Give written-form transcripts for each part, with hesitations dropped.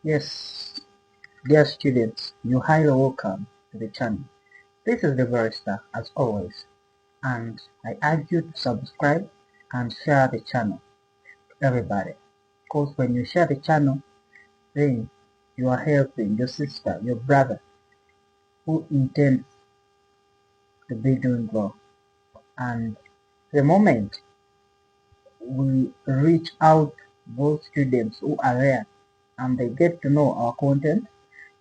Yes, dear students, you're highly welcome to the channel. This is the Barrister as always, and I urge you to subscribe and share the channel to everybody. Because when you share the channel, then you are helping your sister, your brother, who intends to be doing well. And the moment we reach out those students who are there and they get to know our content,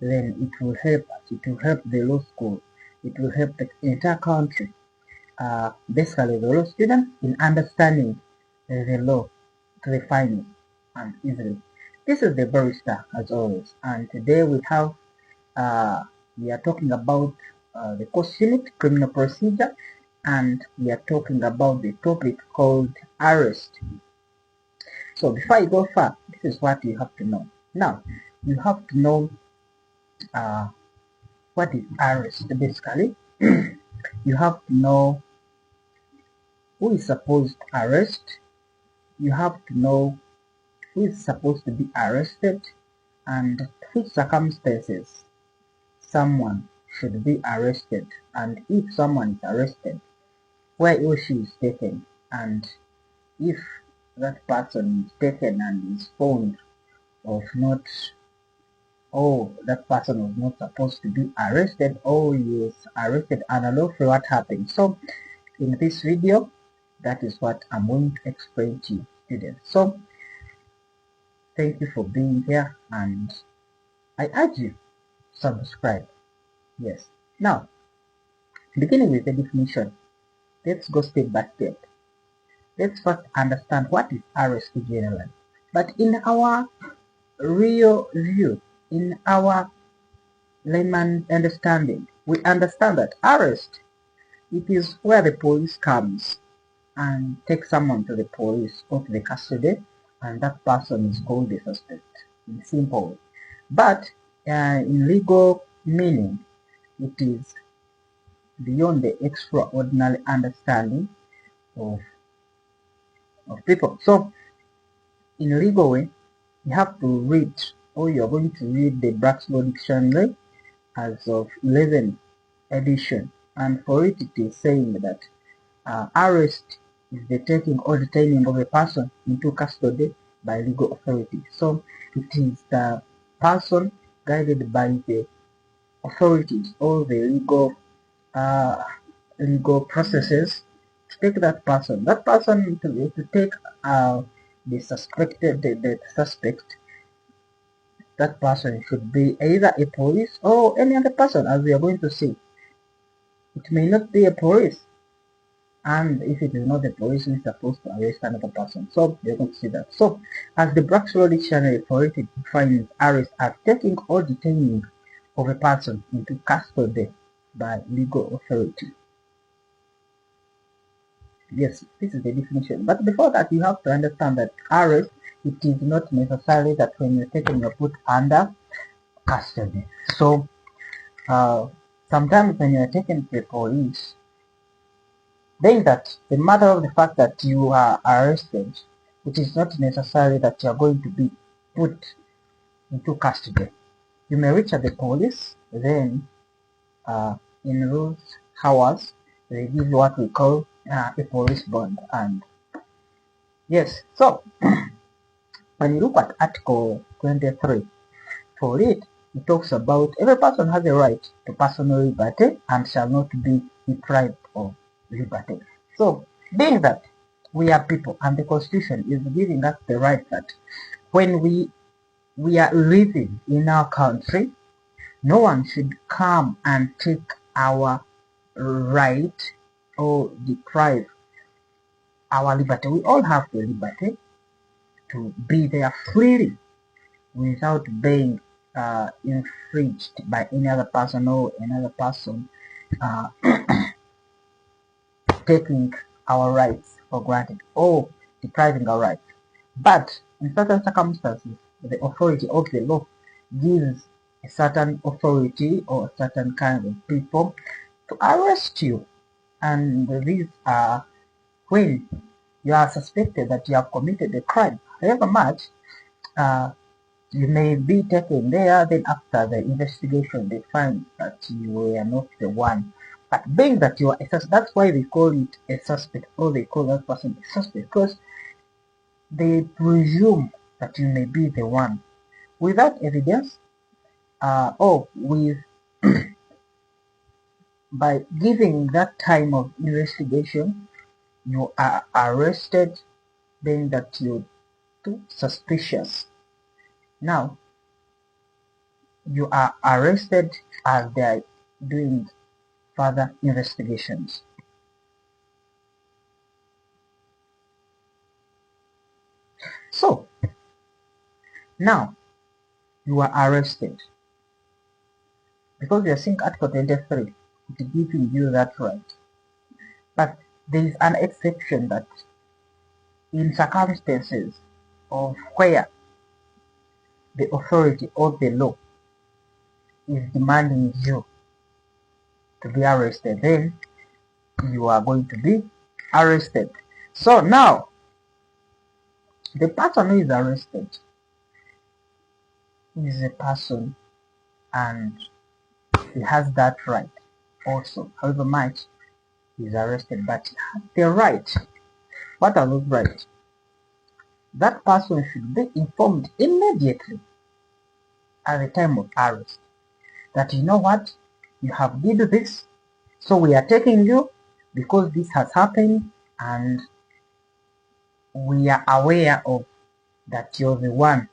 then it will help us. It will help the law school. It will help the entire country, basically the law students, in understanding the law to the finest and easily. This is the barrister as always, and today uh, we are talking about the course unit, criminal procedure, and we are talking about the topic called arrest. So before I go far, this is what you have to know. Now, you have to know uh, what is arrest basically. You have to know who is supposed to arrest. You have to know who is supposed to be arrested and which circumstances someone should be arrested, and if someone is arrested, where he or she is taken, and if that person is taken and is found of not, oh, that person was not supposed to be arrested, or he was arrested unlawfully, what happened. So in this video, that is what I'm going to explain to you, students. So thank you for being here, and I urge you subscribe. Yes. Now, beginning with the definition, let's go step by step. Let's first understand what is arrest generally. But in our real view, in our layman understanding, we understand that arrest, it is where the police comes and takes someone to the police or to the custody, and that person is called a suspect, in simple way. But in legal meaning, it is beyond the extraordinary understanding of, of people. So in legal way, you have to read, or you're going to read the Black's Law Dictionary as of 11th edition, and for it it is saying that arrest is the taking or detaining of a person into custody by legal authority. So it is the person guided by the authorities or the uh, legal processes to take that person. That person to take the suspected, the suspect. That person should be either a police or any other person, as we are going to see. It may not be a police, and if it is not the police, is supposed to arrest another person. So you're going to see that. So as the Black's Law Dictionary for it defines arrest as taking or detaining of a person into custody by legal authority. Yes, this is the definition. But before that, you have to understand that arrest, it is not necessarily that when you're taken, you're put under custody. So sometimes when you are taken to the police, then that the matter of the fact that you are arrested, it is not necessary that you are going to be put into custody. You may reach at the police, then in those hours, they give what we call a police bond. And yes, so when you look at Article 23, for it talks about every person has a right to personal liberty and shall not be deprived of liberty. So, being that we are people and the Constitution is giving us the right that when we are living in our country, no one should come and take our right or deprive our liberty. We all have the liberty to be there freely without being infringed by any other person or another person uh, taking our rights for granted or depriving our rights. But in certain circumstances, the authority of the law gives a certain authority or a certain kind of people to arrest you. And these are when you are suspected that you have committed a crime. However much, uh, You may be taken there, then after the investigation they find that you were not the one. But being that you are a suspect, that's why they call it a suspect, or they call that person a suspect, because they presume that you may be the one. Without evidence, or with by giving that time of investigation, you are arrested, then that you're too suspicious. Now, you are arrested as they are doing further investigations. So, now you are arrested because you are seeing Article 23, it giving you that right. But there is an exception that in circumstances of where the authority or the law is demanding you to be arrested, then you are going to be arrested. So now, the person who is arrested is a person and he has that right also. However much he is arrested, but he has the right. What are those rights? That person should be informed immediately at the time of arrest that you know what, you have did this, so we are taking you because this has happened, and we are aware of that you're the one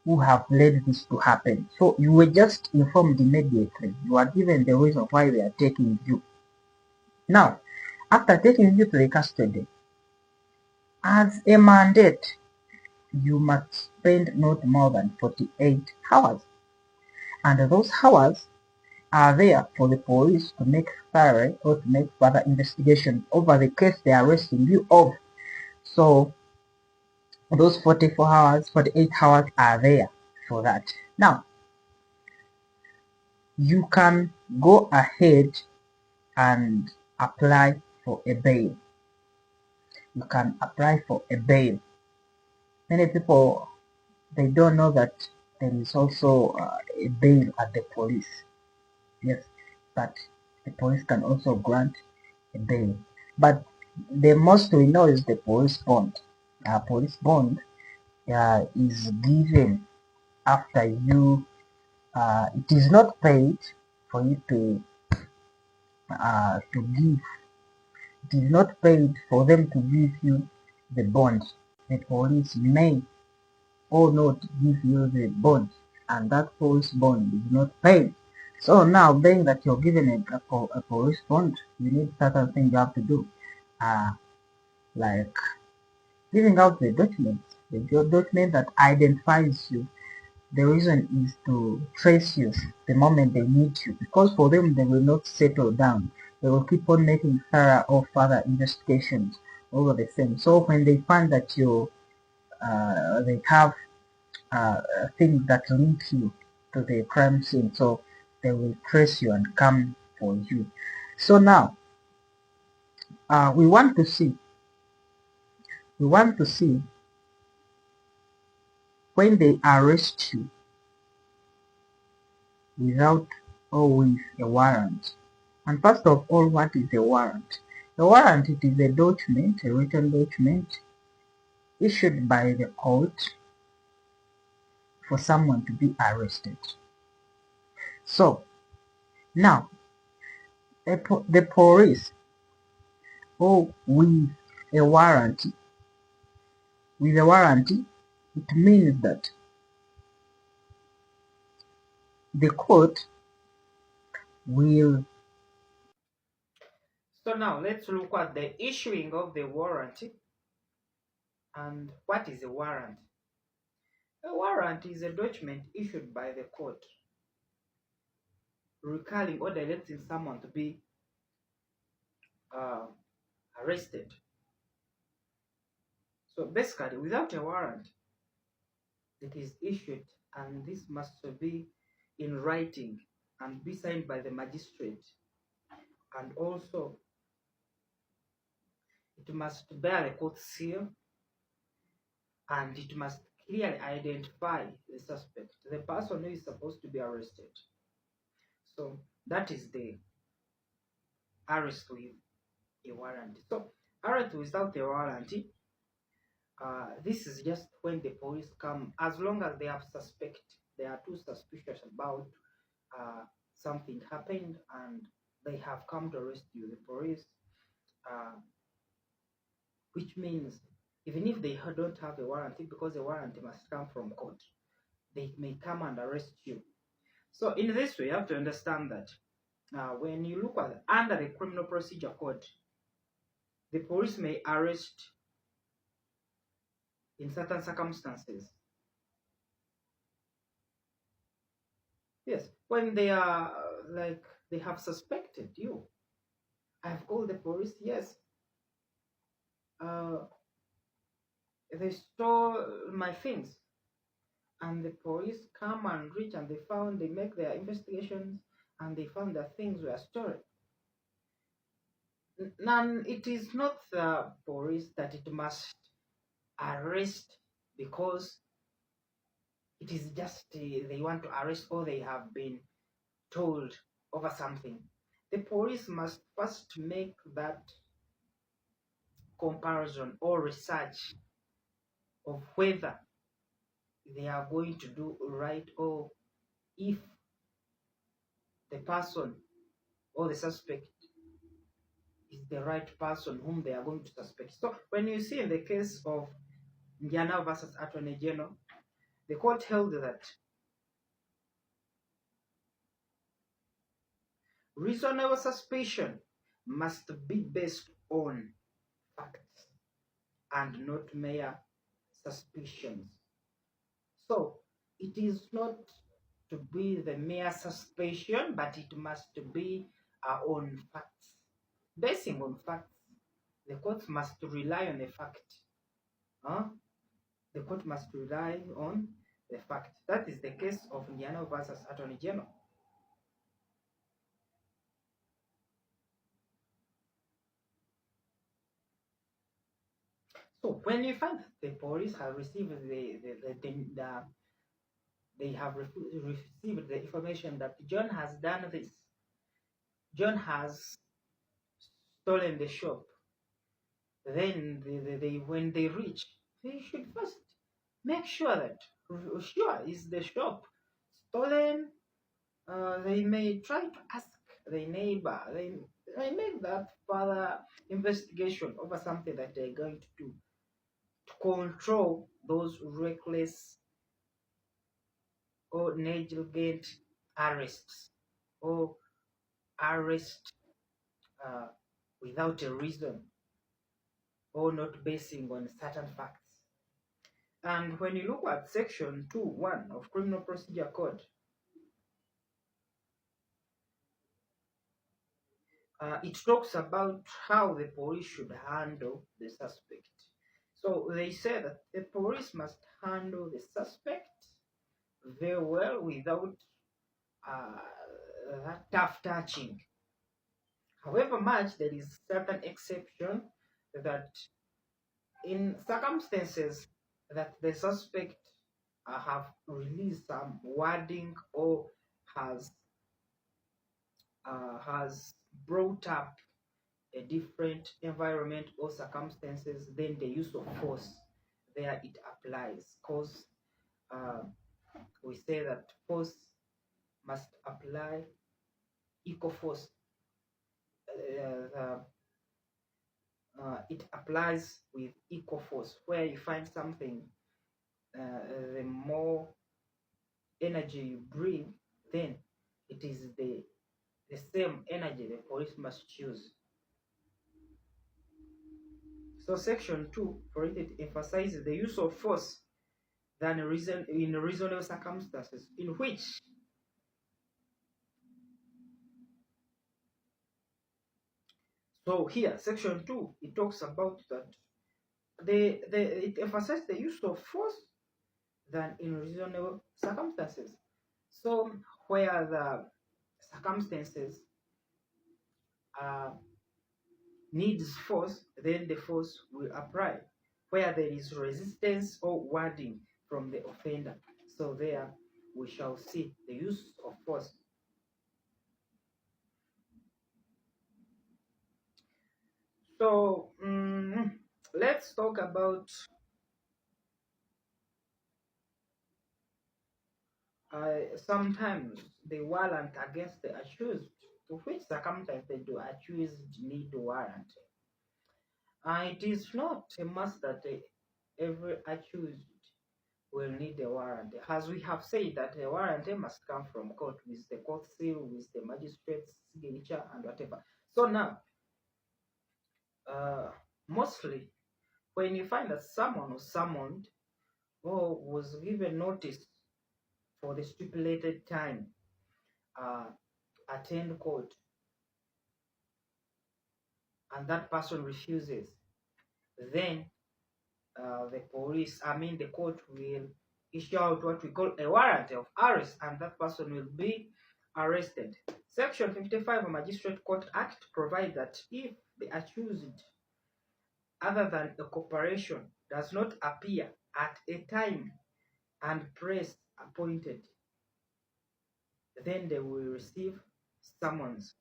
who have led this to happen. So you were just informed immediately. You are given the reason why we are taking you. Now, after taking you to the custody, as a mandate, you must spend not more than 48 hours. And those hours are there for the police to make thorough or to make further investigation over the case they are arresting you of. So those 44 hours, 48 hours are there for that. Now, you can go ahead and apply for a bail. You can apply for a bail. Many people, they don't know that there is also a bail at the police. Yes, but the police can also grant a bail. But the most we know is the police bond. Police bond is given after you. It is not paid for you to give. It is not paid for them to give you the bond. The police may or not give you the bond, and that police bond is not paid. So now, being that you're given a police bond, you need certain things you have to do, uh, like giving out the document that identifies you. The reason is to trace you the moment they need you, because for them they will not settle down. They will keep on making thorough or further investigations over the same. So when they find that they have things that link you to the crime scene, so they will trace you and come for you. So now, we want to see, we want to see when they arrest you without or with a warrant. And first of all, what is a warrant? A warrant, it is a document, a written document issued by the court for someone to be arrested. So now, the police, or with a warranty, it means that the court will. So now let's look at the issuing of the warrant. And what is a warrant? A warrant is a document issued by the court recalling or directing someone to be uh, arrested. So basically, without a warrant, it is issued, and this must be in writing and be signed by the magistrate, and also it must bear a court seal, and it must clearly identify the suspect, the person who is supposed to be arrested. So that is the arrest with a warrant. So arrest without a warrant, this is just when the police come, as long as they have they are too suspicious about something happened and they have come to arrest you, the police, uh, which means even if they don't have a warrant, because a warrant must come from court, they may come and arrest you. So in this way, you have to understand that when you look at under the Criminal Procedure Code, the police may arrest in certain circumstances. Yes, when they are like they have suspected you. I have called the police. Yes, they stole my things, and the police come and reach, and they make their investigations, and they found that things were stolen. And it is not the police that it must arrest because it is just they want to arrest or they have been told over something. The police must first make that comparison or research of whether they are going to do right or if the person or the suspect is the right person whom they are going to suspect. So when you see in the case of Njana versus Attorney General, the court held that reasonable suspicion must be based on facts and not mere suspicions. So it is not to be the mere suspicion, but it must be on facts. Basing on facts, the court must rely on the fact. Huh? The court must rely on the fact. That is the case of Njana versus Attorney General. So when you find that the police have received they have received the information that John has done this, John has stolen the shop, then when they reach, they should first make sure that sure is the shop stolen. They may try to ask their neighbor. They may make that further investigation over something that they're going to do to control those reckless or negligent arrests or arrest without a reason or not basing on certain facts. And when you look at section 2.1 of Criminal Procedure Code, it talks about how the police should handle the suspect. So they say that the police must handle the suspect very well without that tough touching. However much there is certain exception that in circumstances that the suspect have released some wording or has brought up a different environment or circumstances, then the use of force there it applies. Because we say that force must apply equal force. It applies with equal force. Where you find something, the more energy you bring, then it is the same energy the police must choose. So section 2, for it emphasizes the use of force than in reasonable circumstances, in which so here section 2 it talks about that it emphasizes the use of force than in reasonable circumstances. So where the circumstances needs force, then the force will apply. Where there is resistance or wording from the offender. So there we shall see the use of force. So let's talk about sometimes the warrant against the accused. To which circumstances do accused need warrant? It is not a must that every accused will need a warrant. As we have said that a warrant must come from court with the court seal, with the magistrate's signature and whatever. So now, mostly when you find that someone was summoned or was given notice for the stipulated time, attend court, and that person refuses, then the court will issue out what we call a warrant of arrest, and that person will be arrested. Section 55 of Magistrate Court Act provides that if the accused, other than a corporation, does not appear at a time and place appointed, then they will receive summons.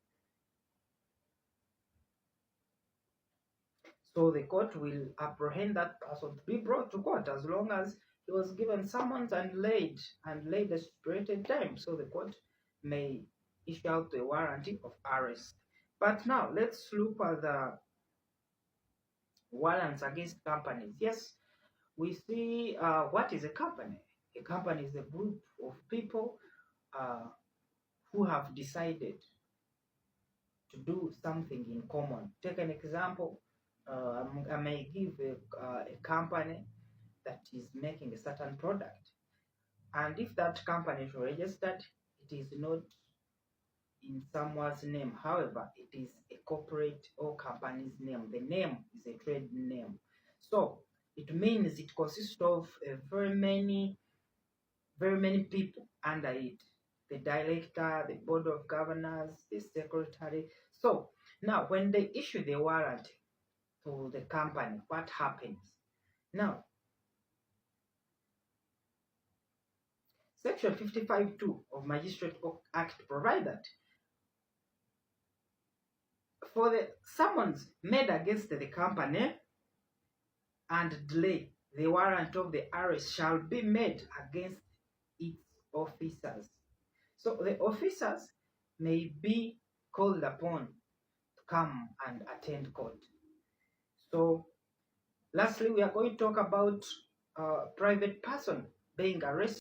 So the court will apprehend that person to be brought to court as long as he was given summons and laid a stipulated time. So the court may issue out a warrant of arrest. But now let's look at the warrants against companies. Yes, we see what is a company. A company is a group of people who have decided to do something in common. Take an example. I may give a company that is making a certain product, and if that company is registered, it is not in someone's name. However, it is a corporate or company's name. The name is a trade name. So it means it consists of very many people under it. The director, the board of governors, the secretary. So now when they issue the warrant to the company, what happens? Now, Section 55(2) of Magistrate Act provides that for the summons made against the company and delay, the warrant of the arrest shall be made against its officers. So the officers may be called upon to come and attend court. So lastly, we are going to talk about a private person being arrested